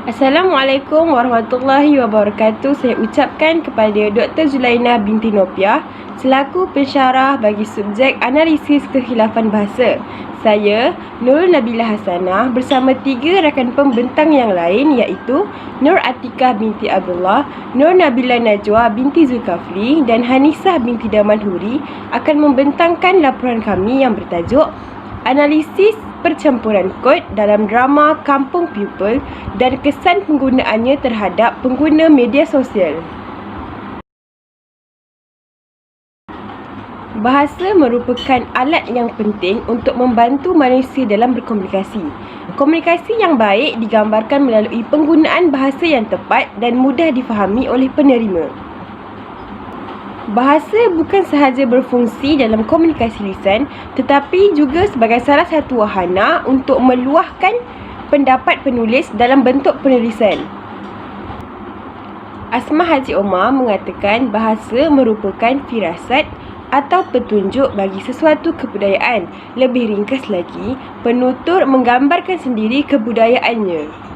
Assalamualaikum warahmatullahi wabarakatuh. Saya ucapkan kepada Dr. Zulaina binti Nopiah selaku pensyarah bagi subjek analisis kekhilafan bahasa. Saya, Nurul Nabilah Hasanah bersama 3 rakan pembentang yang lain iaitu Nur Atikah binti Abdullah, Nur Nabila Najwa binti Zulkafli dan Hanisah binti Damanhuri akan membentangkan laporan kami yang bertajuk Analisis percampuran kod dalam drama Kampung Pupil dan kesan penggunaannya terhadap pengguna media sosial. Bahasa merupakan alat yang penting untuk membantu manusia dalam berkomunikasi. Komunikasi yang baik digambarkan melalui penggunaan bahasa yang tepat dan mudah difahami oleh penerima. Bahasa bukan sahaja berfungsi dalam komunikasi lisan tetapi juga sebagai salah satu wahana untuk meluahkan pendapat penulis dalam bentuk penulisan. Asma Haji Omar mengatakan bahasa merupakan firasat atau petunjuk bagi sesuatu kebudayaan. Lebih ringkas lagi, penutur menggambarkan sendiri kebudayaannya.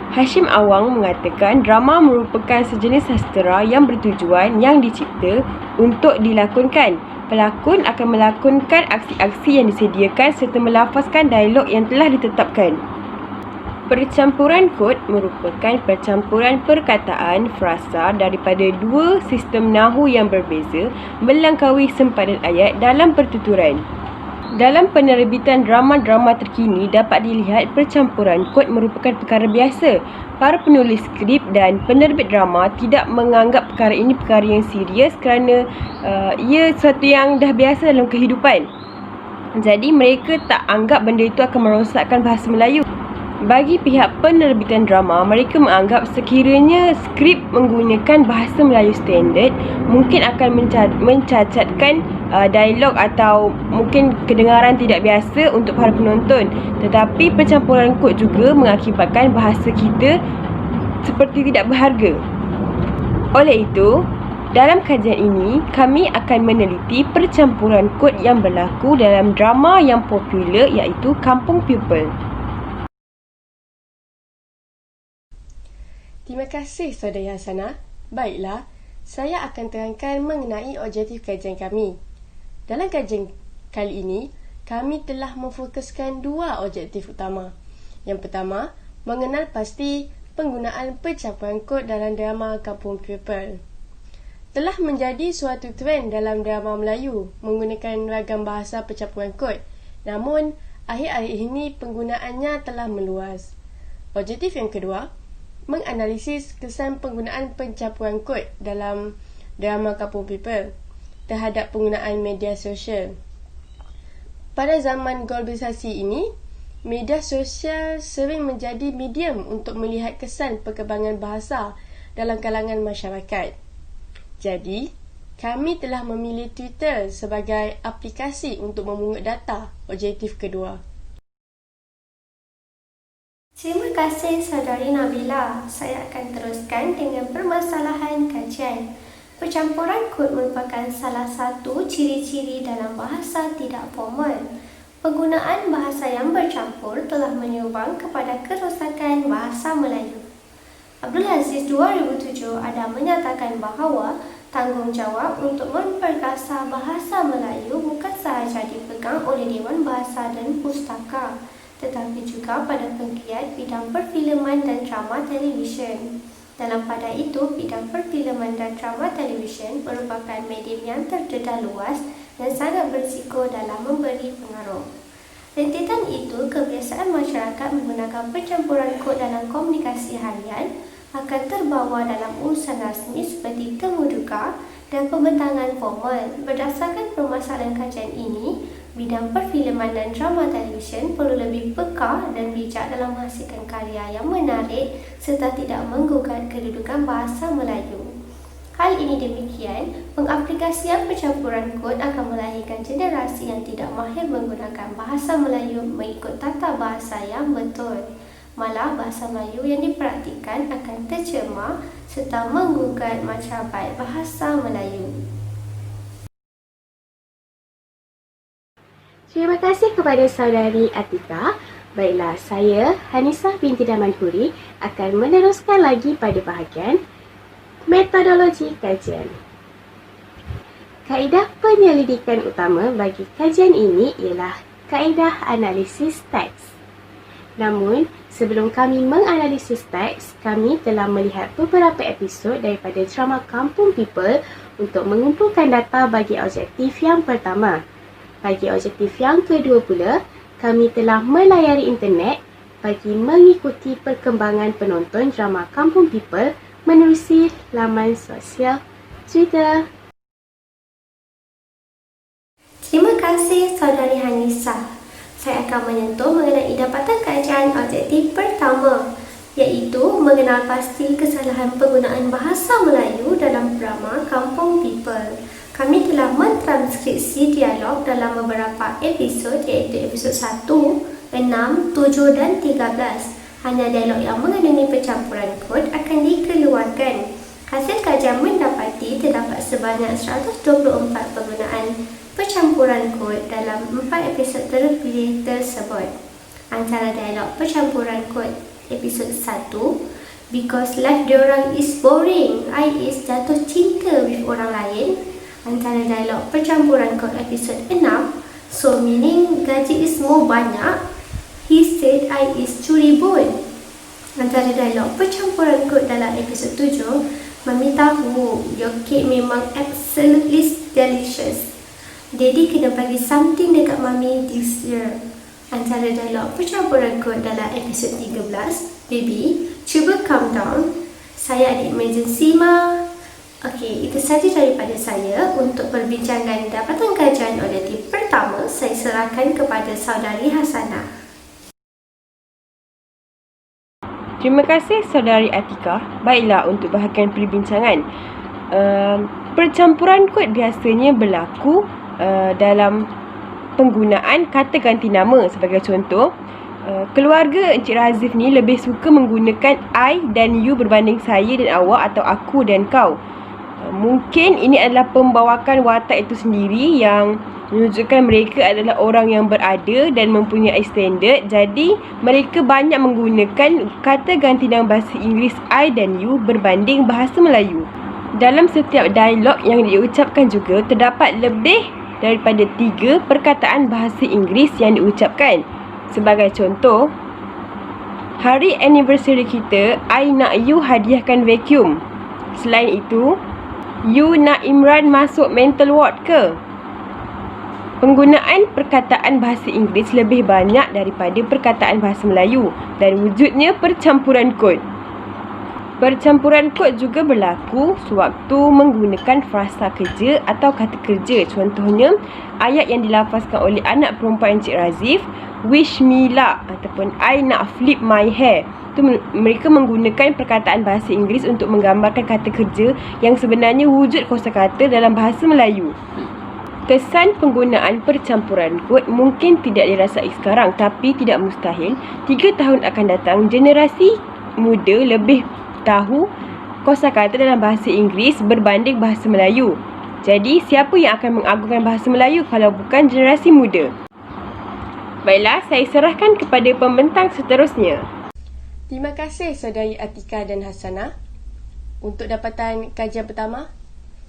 Hashim Awang mengatakan drama merupakan sejenis sastera yang bertujuan yang dicipta untuk dilakonkan. Pelakon akan melakonkan aksi-aksi yang disediakan serta melafazkan dialog yang telah ditetapkan. Percampuran kod merupakan percampuran perkataan frasa daripada 2 sistem nahu yang berbeza melangkaui sempadan ayat dalam pertuturan. Dalam penerbitan drama-drama terkini dapat dilihat percampuran kod merupakan perkara biasa. Para penulis skrip dan penerbit drama tidak menganggap perkara ini perkara yang serius kerana ia sesuatu yang dah biasa dalam kehidupan. Jadi mereka tak anggap benda itu akan merosakkan bahasa Melayu. Bagi pihak penerbitan drama, mereka menganggap sekiranya skrip menggunakan bahasa Melayu standard mungkin akan mencacatkan dialog atau mungkin kedengaran tidak biasa untuk para penonton. Tetapi percampuran kod juga mengakibatkan bahasa kita seperti tidak berharga. Oleh itu, dalam kajian ini, kami akan meneliti percampuran kod yang berlaku dalam drama yang popular iaitu Kampung Pupil. Terima kasih Saudara Hasanah. Baiklah, saya akan terangkan mengenai objektif kajian kami. Dalam kajian kali ini, kami telah memfokuskan 2 objektif utama. Yang pertama, mengenal pasti penggunaan percampuran kod dalam drama Kampung Pupil. Telah menjadi suatu trend dalam drama Melayu menggunakan ragam bahasa percampuran kod. Namun, akhir-akhir ini penggunaannya telah meluas. Objektif yang kedua, menganalisis kesan penggunaan pencampuran kod dalam drama Kampung Pupil terhadap penggunaan media sosial. Pada zaman globalisasi ini, media sosial sering menjadi medium untuk melihat kesan perkembangan bahasa dalam kalangan masyarakat. Jadi, kami telah memilih Twitter sebagai aplikasi untuk memungut data. Objektif kedua. Terima kasih Saudari Nabila. Saya akan teruskan dengan permasalahan kajian. Percampuran kod merupakan salah satu ciri-ciri dalam bahasa tidak formal. Penggunaan bahasa yang bercampur telah menyumbang kepada kerosakan bahasa Melayu. Abdul Aziz 2007 ada menyatakan bahawa tanggungjawab untuk memperkasa bahasa Melayu bukan sahaja dipegang oleh Dewan Bahasa dan Pustaka, tetapi juga pada penggiat bidang perfilman dan drama televisyen. Dalam pada itu, bidang perfilman dan drama televisyen merupakan medium yang terdedah luas dan sangat berisiko dalam memberi pengaruh. Rentetan itu, kebiasaan masyarakat menggunakan percampuran kod dalam komunikasi harian akan terbawa dalam urusan rasmi seperti temu duka dan pembentangan formal. Berdasarkan permasalahan kajian ini, bidang perfilman dan drama televisyen perlu lebih peka dan bijak dalam menghasilkan karya yang menarik serta tidak menggugat kedudukan bahasa Melayu. Hal ini demikian, pengaplikasian percampuran kod akan melahirkan generasi yang tidak mahir menggunakan bahasa Melayu mengikut tata bahasa yang betul. Malah bahasa Melayu yang dipraktikkan akan tercemar serta menggugat martabat bahasa Melayu. Terima kasih kepada Saudari Atikah. Baiklah, saya Hanisah binti Damanhuri akan meneruskan lagi pada bahagian metodologi kajian. Kaedah penyelidikan utama bagi kajian ini ialah kaedah analisis teks. Namun, sebelum kami menganalisis teks, kami telah melihat beberapa episod daripada drama Kampung People untuk mengumpulkan data bagi objektif yang pertama. Bagi objektif yang kedua pula, kami telah melayari internet bagi mengikuti perkembangan penonton drama Kampung People menerusi laman sosial Twitter. Terima kasih Saudari Hanisah. Saya akan menyentuh mengenai dapatan kajian objektif pertama, iaitu mengenal pasti kesalahan penggunaan bahasa Melayu dalam drama Kampung People. Kami telah mentranskripsi dialog dalam beberapa episod, iaitu episod 1, 6, 7 dan 13. Hanya dialog yang mengandungi pencampuran kod akan dikeluarkan. Hasil kajian mendapati terdapat sebanyak 124 penggunaan pencampuran kod dalam 4 episod terpilih tersebut. Antara dialog pencampuran kod episod 1, because life diorang is boring, I is jatuh cinta with orang lain. Antara dialog pencampuran kod episod 6, so meaning gaji is more banyak, he said I is curi bon. Antara dialog pencampuran kod dalam episod 7, Mami tahu your cake memang absolutely delicious. Daddy kena bagi something dekat Mami this year. Antara dialog pencampuran kod dalam episod 13, Baby, cuba calm down. Saya ada emergency ma. Okey, itu saja daripada saya. Untuk perbincangan dapatan kajian objektif pertama, saya serahkan kepada Saudari Hasanah. Terima kasih Saudari Atika. Baiklah, untuk bahagian perbincangan. Percampuran kod biasanya berlaku dalam penggunaan kata ganti nama. Sebagai contoh, keluarga Encik Razif ni lebih suka menggunakan I dan you berbanding saya dan awak atau aku dan kau. Mungkin ini adalah pembawakan watak itu sendiri yang menunjukkan mereka adalah orang yang berada dan mempunyai standard. Jadi mereka banyak menggunakan kata ganti nama bahasa Inggeris I dan you berbanding bahasa Melayu. Dalam setiap dialog yang diucapkan juga terdapat lebih daripada 3 perkataan bahasa Inggeris yang diucapkan. Sebagai contoh, hari anniversary kita, I nak you hadiahkan vacuum. Selain itu, you nak Imran masuk mental ward ke? Penggunaan perkataan bahasa Inggeris lebih banyak daripada perkataan bahasa Melayu dan wujudnya percampuran kod. Percampuran kod juga berlaku sewaktu menggunakan frasa kerja atau kata kerja. Contohnya, ayat yang dilafazkan oleh anak perempuan Encik Razif, wish me luck ataupun I nak flip my hair. Itu mereka menggunakan perkataan bahasa Inggeris untuk menggambarkan kata kerja yang sebenarnya wujud kosakata dalam bahasa Melayu. Kesan penggunaan percampuran kod mungkin tidak dirasai sekarang, tapi tidak mustahil 3 tahun akan datang generasi muda lebih tahu kosakata dalam bahasa Inggeris berbanding bahasa Melayu. Jadi, siapa yang akan mengagungkan bahasa Melayu kalau bukan generasi muda? Baiklah, saya serahkan kepada pembentang seterusnya. Terima kasih Saudari Atika dan Hasanah. Untuk dapatan kajian pertama,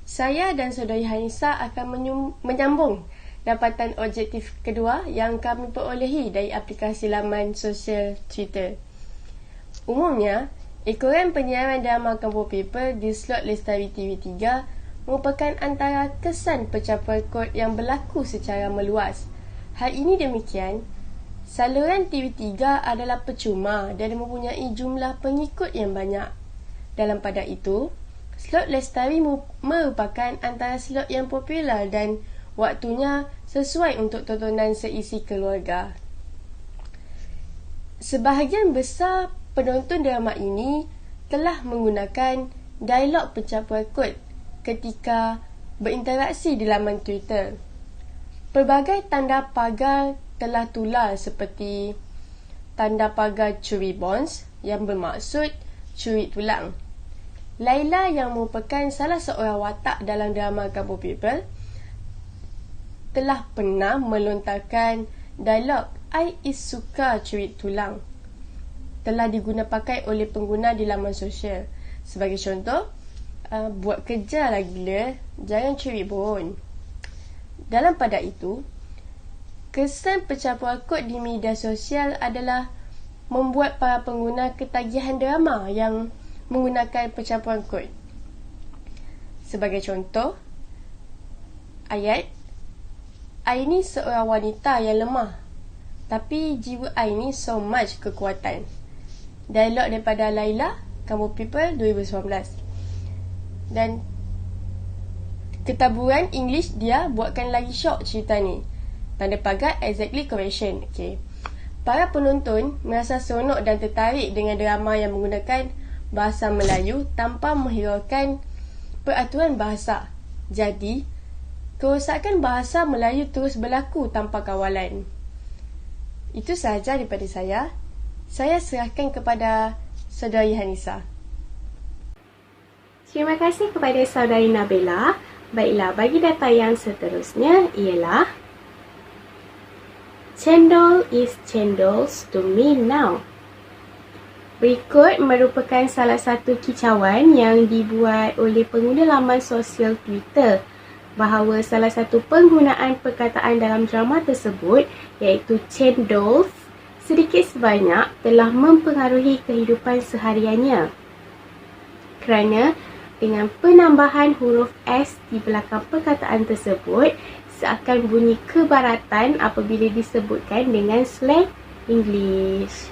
saya dan Saudari Hanisah akan menyambung dapatan objektif kedua yang kami perolehi dari aplikasi laman sosial Twitter. Umumnya, ekoran penyiaran drama Kampung People di slot Lestari TV3 merupakan antara kesan pencapaian kod yang berlaku secara meluas. Hal ini demikian, saluran TV3 adalah percuma dan mempunyai jumlah pengikut yang banyak. Dalam pada itu, slot Lestari merupakan antara slot yang popular dan waktunya sesuai untuk tontonan seisi keluarga. Sebahagian besar penonton drama ini telah menggunakan dialog pencapaian kod ketika berinteraksi di laman Twitter. Pelbagai tanda pagar telah tular seperti tanda pagar curi bonds yang bermaksud curi tulang. Laila yang merupakan salah seorang watak dalam drama Kampung People telah pernah melontarkan dialog I is suka cerit tulang telah diguna pakai oleh pengguna di laman sosial. Sebagai contoh, buat kerja lah gila, jangan cerit pun. Dalam pada itu, kesan pencampuran kod di media sosial adalah membuat para pengguna ketagihan drama yang menggunakan pencampuran kod. Sebagai contoh, ayat, I ni seorang wanita yang lemah, tapi jiwa I ni so much kekuatan. Dialog daripada Laila, Kamu People 2019. Dan ketaburan English dia buatkan lagi syok cerita ni. Tanda pagar exactly correction. Okay. Para penonton merasa seronok dan tertarik dengan drama yang menggunakan bahasa Melayu tanpa menghiraukan peraturan bahasa. Jadi, kerosakan bahasa Melayu terus berlaku tanpa kawalan. Itu sahaja daripada saya. Saya serahkan kepada Saudari Hanisa. Terima kasih kepada Saudari Nabila. Baiklah, bagi data yang seterusnya ialah cendol is cendol to me now. Berikut merupakan salah satu kicauan yang dibuat oleh pengguna laman sosial Twitter bahawa salah satu penggunaan perkataan dalam drama tersebut iaitu cendol sedikit sebanyak telah mempengaruhi kehidupan sehariannya. Kerana dengan penambahan huruf S di belakang perkataan tersebut seakan bunyi kebaratan apabila disebutkan dengan slang English.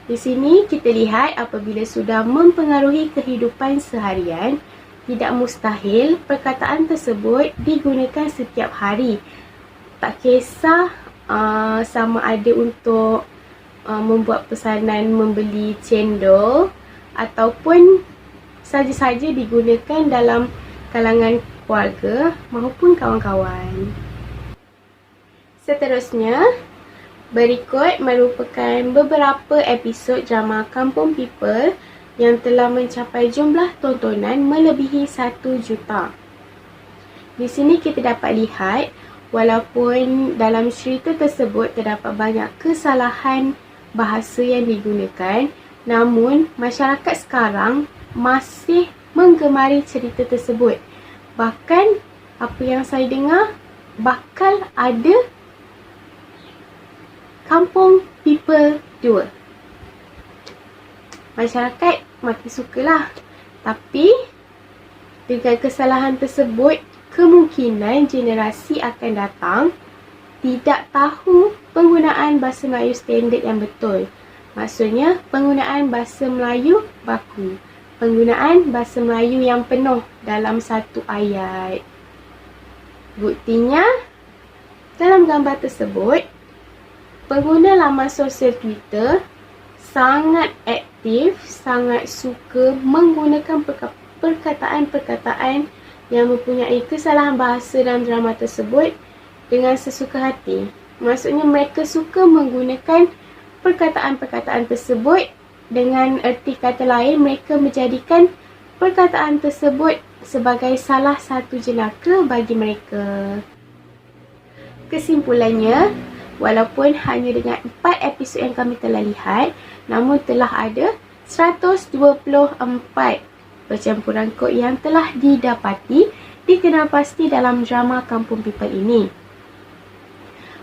Di sini kita lihat apabila sudah mempengaruhi kehidupan seharian, tidak mustahil perkataan tersebut digunakan setiap hari. Tak kisah sama ada untuk membuat pesanan membeli cendol ataupun saja-saja digunakan dalam kalangan keluarga maupun kawan-kawan. Seterusnya, berikut merupakan beberapa episod drama Kampung People yang telah mencapai jumlah tontonan melebihi 1 juta. Di sini kita dapat lihat walaupun dalam cerita tersebut terdapat banyak kesalahan bahasa yang digunakan, namun masyarakat sekarang masih menggemari cerita tersebut. Bahkan apa yang saya dengar bakal ada Kampung People 2. Masyarakat makin sukalah. Tapi dengan kesalahan tersebut, kemungkinan generasi akan datang tidak tahu penggunaan bahasa Melayu standard yang betul. Maksudnya penggunaan bahasa Melayu baku. Penggunaan bahasa Melayu yang penuh dalam satu ayat. Buktinya, dalam gambar tersebut, pengguna laman sosial Twitter sangat aktif, sangat suka menggunakan perkataan-perkataan yang mempunyai kesalahan bahasa dalam drama tersebut dengan sesuka hati. Maksudnya mereka suka menggunakan perkataan-perkataan tersebut. Dengan erti kata lain, mereka menjadikan perkataan tersebut sebagai salah satu jenaka bagi mereka. Kesimpulannya, walaupun hanya dengan 4 episod yang kami telah lihat, namun telah ada 124 percampuran kod yang telah didapati dikenal pasti dalam drama Kampung People ini.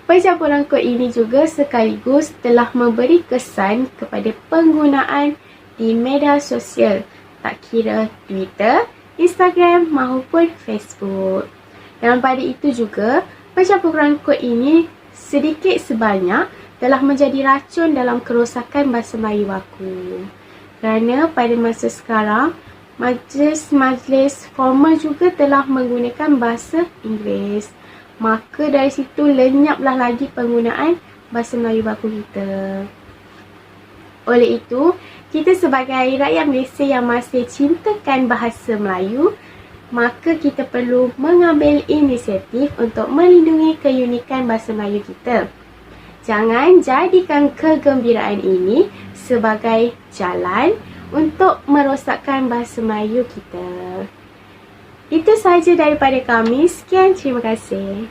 Percampuran kod ini juga sekaligus telah memberi kesan kepada penggunaan di media sosial, tak kira Twitter, Instagram maupun Facebook. Dan pada itu juga, percampuran kod ini sedikit sebanyak telah menjadi racun dalam kerosakan bahasa Melayu baku. Kerana pada masa sekarang, majlis-majlis formal juga telah menggunakan bahasa Inggeris. Maka dari situ lenyaplah lagi penggunaan bahasa Melayu baku kita. Oleh itu, kita sebagai rakyat Malaysia yang masih cintakan bahasa Melayu, maka kita perlu mengambil inisiatif untuk melindungi keunikan bahasa Melayu kita. Jangan jadikan kegembiraan ini sebagai jalan untuk merosakkan bahasa Melayu kita. Itu sahaja daripada kami. Sekian, terima kasih.